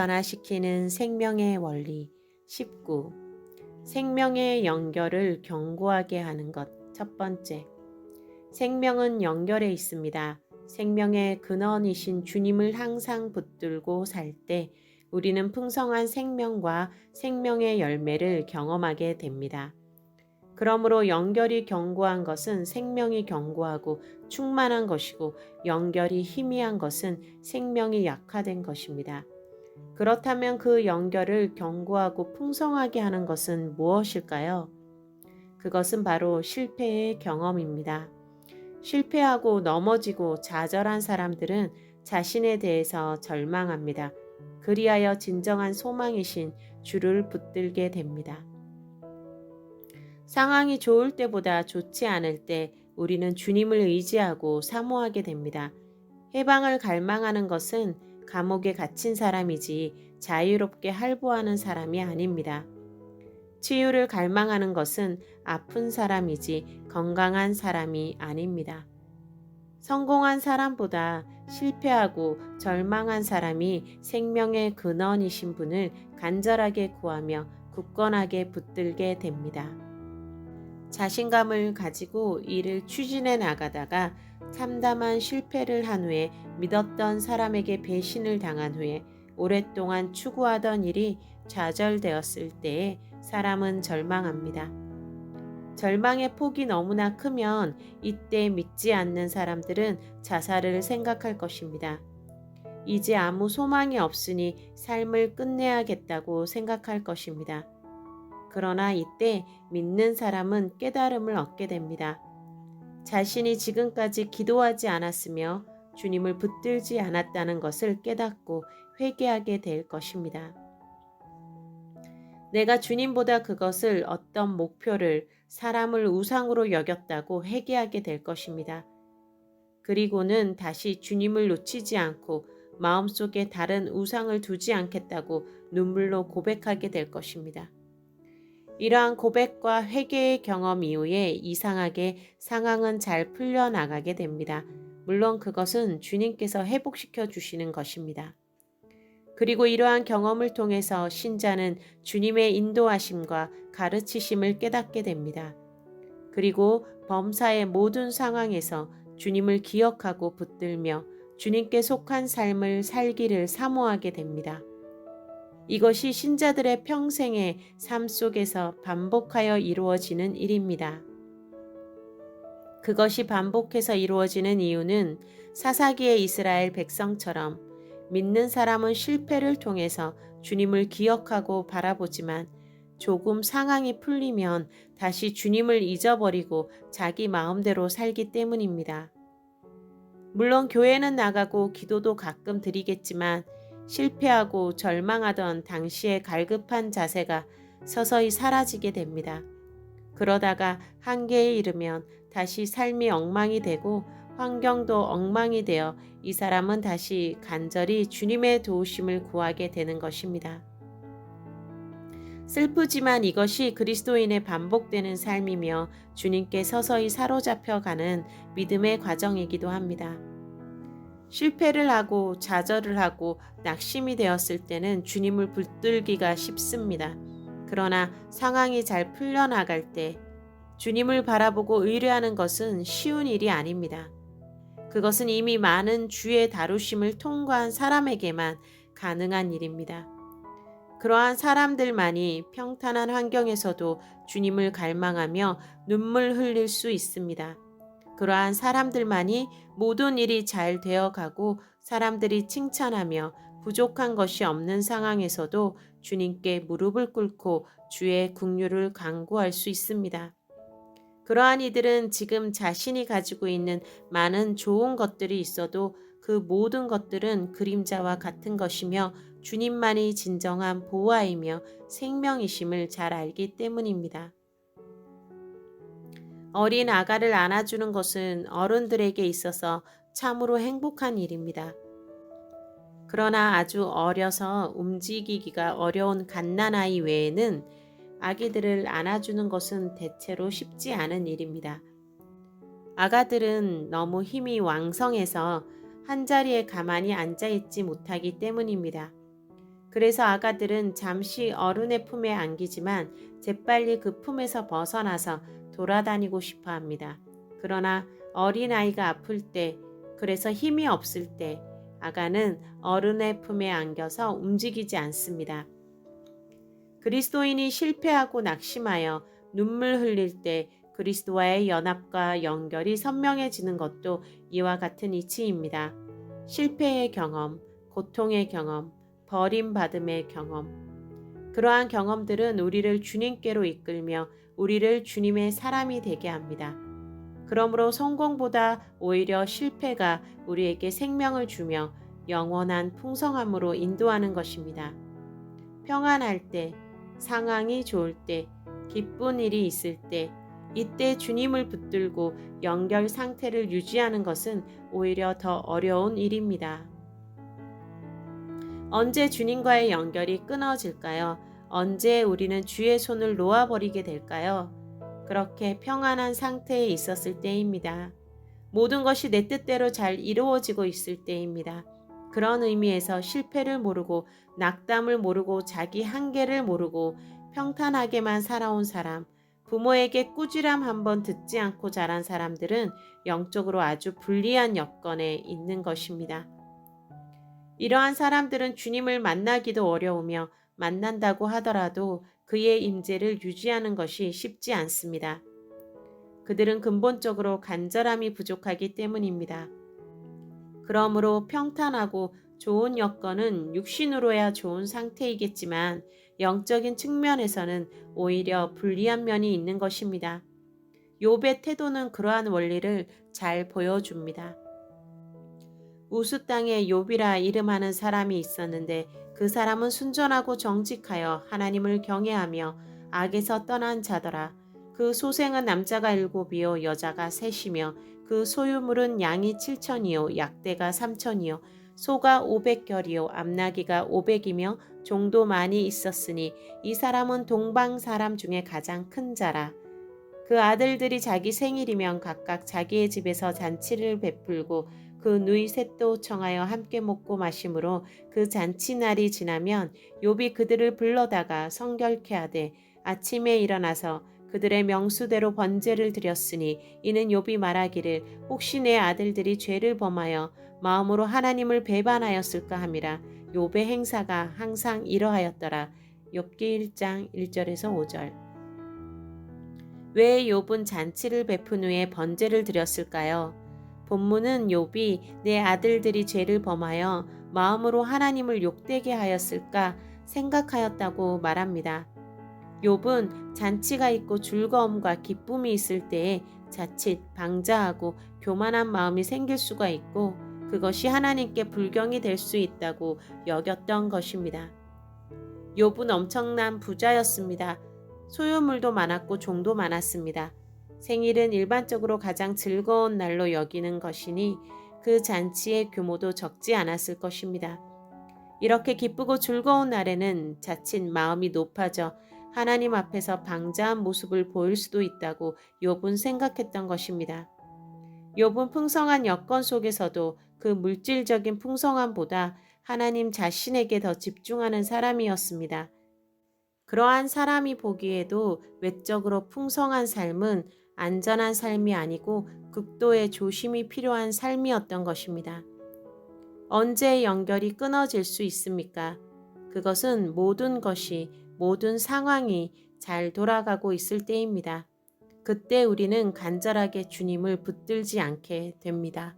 변화시키는 생명의 원리 19. 생명의 연결을 견고하게 하는 것. 첫 번째, 생명은 연결에 있습니다. 생명의 근원이신 주님을 항상 붙들고 살 때 우리는 풍성한 생명과 생명의 열매를 경험하게 됩니다. 그러므로 연결이 견고한 것은 생명이 견고하고 충만한 것이고, 연결이 희미한 것은 생명이 약화된 것입니다. 그렇다면 그 연결을 견고하고 풍성하게 하는 것은 무엇일까요? 그것은 바로 실패의 경험입니다. 실패하고 넘어지고 좌절한 사람들은 자신에 대해서 절망합니다. 그리하여 진정한 소망이신 주를 붙들게 됩니다. 상황이 좋을 때보다 좋지 않을 때 우리는 주님을 의지하고 사모하게 됩니다. 해방을 갈망하는 것은 감옥에 갇힌 사람이지 자유롭게 할보하는 사람이 아닙니다. 치유를 갈망하는 것은 아픈 사람이지 건강한 사람이 아닙니다. 성공한 사람보다 실패하고 절망한 사람이 생명의 근원이신 분을 간절하게 구하며 굳건하게 붙들게 됩니다. 자신감을 가지고 일을 추진해 나가다가 참담한 실패를 한 후에 믿었던 사람에게 배신을 당한 후에 오랫동안 추구하던 일이 좌절되었을 때에 사람은 절망합니다. 절망의 폭이 너무나 크면 이때 믿지 않는 사람들은 자살을 생각할 것입니다. 이제 아무 소망이 없으니 삶을 끝내야겠다고 생각할 것입니다. 그러나 이때 믿는 사람은 깨달음을 얻게 됩니다. 자신이 지금까지 기도하지 않았으며 주님을 붙들지 않았다는 것을 깨닫고 회개하게 될 것입니다. 내가 주님보다 그것을 어떤 목표를 사람을 우상으로 여겼다고 회개하게 될 것입니다. 그리고는 다시 주님을 놓치지 않고 마음속에 다른 우상을 두지 않겠다고 눈물로 고백하게 될 것입니다. 이러한 고백과 회개의 경험 이후에 이상하게 상황은 잘 풀려나가게 됩니다. 물론 그것은 주님께서 회복시켜 주시는 것입니다. 그리고 이러한 경험을 통해서 신자는 주님의 인도하심과 가르치심을 깨닫게 됩니다. 그리고 범사의 모든 상황에서 주님을 기억하고 붙들며 주님께 속한 삶을 살기를 사모하게 됩니다. 이것이 신자들의 평생의 삶 속에서 반복하여 이루어지는 일입니다. 그것이 반복해서 이루어지는 이유는 사사기의 이스라엘 백성처럼 믿는 사람은 실패를 통해서 주님을 기억하고 바라보지만 조금 상황이 풀리면 다시 주님을 잊어버리고 자기 마음대로 살기 때문입니다. 물론 교회는 나가고 기도도 가끔 드리겠지만 실패하고 절망하던 당시의 갈급한 자세가 서서히 사라지게 됩니다. 그러다가 한계에 이르면 다시 삶이 엉망이 되고 환경도 엉망이 되어 이 사람은 다시 간절히 주님의 도우심을 구하게 되는 것입니다. 슬프지만 이것이 그리스도인의 반복되는 삶이며 주님께 서서히 사로잡혀가는 믿음의 과정이기도 합니다. 실패를 하고 좌절을 하고 낙심이 되었을 때는 주님을 붙들기가 쉽습니다. 그러나 상황이 잘 풀려나갈 때 주님을 바라보고 의뢰하는 것은 쉬운 일이 아닙니다. 그것은 이미 많은 주의 다루심을 통과한 사람에게만 가능한 일입니다. 그러한 사람들만이 평탄한 환경에서도 주님을 갈망하며 눈물 흘릴 수 있습니다. 그러한 사람들만이 모든 일이 잘 되어가고 사람들이 칭찬하며 부족한 것이 없는 상황에서도 주님께 무릎을 꿇고 주의 긍휼을 간구할 수 있습니다. 그러한 이들은 지금 자신이 가지고 있는 많은 좋은 것들이 있어도 그 모든 것들은 그림자와 같은 것이며 주님만이 진정한 보화이며 생명이심을 잘 알기 때문입니다. 어린 아가를 안아주는 것은 어른들에게 있어서 참으로 행복한 일입니다. 그러나 아주 어려서 움직이기가 어려운 갓난아이 외에는 아기들을 안아주는 것은 대체로 쉽지 않은 일입니다. 아가들은 너무 힘이 왕성해서 한자리에 가만히 앉아있지 못하기 때문입니다. 그래서 아가들은 잠시 어른의 품에 안기지만 재빨리 그 품에서 벗어나서 돌아다니고 싶어 합니다. 그러나 어린아이가 아플 때, 그래서 힘이 없을 때 아가는 어른의 품에 안겨서 움직이지 않습니다. 그리스도인이 실패하고 낙심하여 눈물 흘릴 때 그리스도와의 연합과 연결이 선명해지는 것도 이와 같은 이치입니다. 실패의 경험, 고통의 경험, 버림받음의 경험. 그러한 경험들은 우리를 주님께로 이끌며 우리를 주님의 사람이 되게 합니다. 그러므로 성공보다 오히려 실패가 우리에게 생명을 주며 영원한 풍성함으로 인도하는 것입니다. 평안할 때, 상황이 좋을 때, 기쁜 일이 있을 때, 이때 주님을 붙들고 연결 상태를 유지하는 것은 오히려 더 어려운 일입니다. 언제 주님과의 연결이 끊어질까요? 언제 우리는 주의 손을 놓아버리게 될까요? 그렇게 평안한 상태에 있었을 때입니다. 모든 것이 내 뜻대로 잘 이루어지고 있을 때입니다. 그런 의미에서 실패를 모르고 낙담을 모르고 자기 한계를 모르고 평탄하게만 살아온 사람, 부모에게 꾸지람 한번 듣지 않고 자란 사람들은 영적으로 아주 불리한 여건에 있는 것입니다. 이러한 사람들은 주님을 만나기도 어려우며 만난다고 하더라도 그의 임재를 유지하는 것이 쉽지 않습니다. 그들은 근본적으로 간절함이 부족하기 때문입니다. 그러므로 평탄하고 좋은 여건은 육신으로야 좋은 상태이겠지만 영적인 측면에서는 오히려 불리한 면이 있는 것입니다. 욥의 태도는 그러한 원리를 잘 보여줍니다. 우스 땅에 욥이라 이름하는 사람이 있었는데 그 사람은 순전하고 정직하여 하나님을 경외하며 악에서 떠난 자더라. 그 소생은 남자가 7이요 여자가 3이며 그 소유물은 양이 7천이요 약대가 3천이요 소가 500결이요 암나기가 500이며 종도 많이 있었으니 이 사람은 동방 사람 중에 가장 큰 자라. 그 아들들이 자기 생일이면 각각 자기의 집에서 잔치를 베풀고 그 누이 셋도 청하여 함께 먹고 마심으로 그 잔치날이 지나면 욥이 그들을 불러다가 성결케 하되 아침에 일어나서 그들의 명수대로 번제를 드렸으니 이는 욥이 말하기를 혹시 내 아들들이 죄를 범하여 마음으로 하나님을 배반하였을까 함이라. 욥의 행사가 항상 이러하였더라. 욥기 1장 1절에서 5절. 왜 욥은 잔치를 베푼 후에 번제를 드렸을까요? 본문은 욥이 내 아들들이 죄를 범하여 마음으로 하나님을 욕되게 하였을까 생각하였다고 말합니다. 욥은 잔치가 있고 즐거움과 기쁨이 있을 때에 자칫 방자하고 교만한 마음이 생길 수가 있고 그것이 하나님께 불경이 될 수 있다고 여겼던 것입니다. 욥은 엄청난 부자였습니다. 소유물도 많았고 종도 많았습니다. 생일은 일반적으로 가장 즐거운 날로 여기는 것이니 그 잔치의 규모도 적지 않았을 것입니다. 이렇게 기쁘고 즐거운 날에는 자칫 마음이 높아져 하나님 앞에서 방자한 모습을 보일 수도 있다고 욥은 생각했던 것입니다. 욥은 풍성한 여건 속에서도 그 물질적인 풍성함보다 하나님 자신에게 더 집중하는 사람이었습니다. 그러한 사람이 보기에도 외적으로 풍성한 삶은 안전한 삶이 아니고 극도의 조심이 필요한 삶이었던 것입니다. 언제 연결이 끊어질 수 있습니까? 그것은 모든 것이, 모든 상황이 잘 돌아가고 있을 때입니다. 그때 우리는 간절하게 주님을 붙들지 않게 됩니다.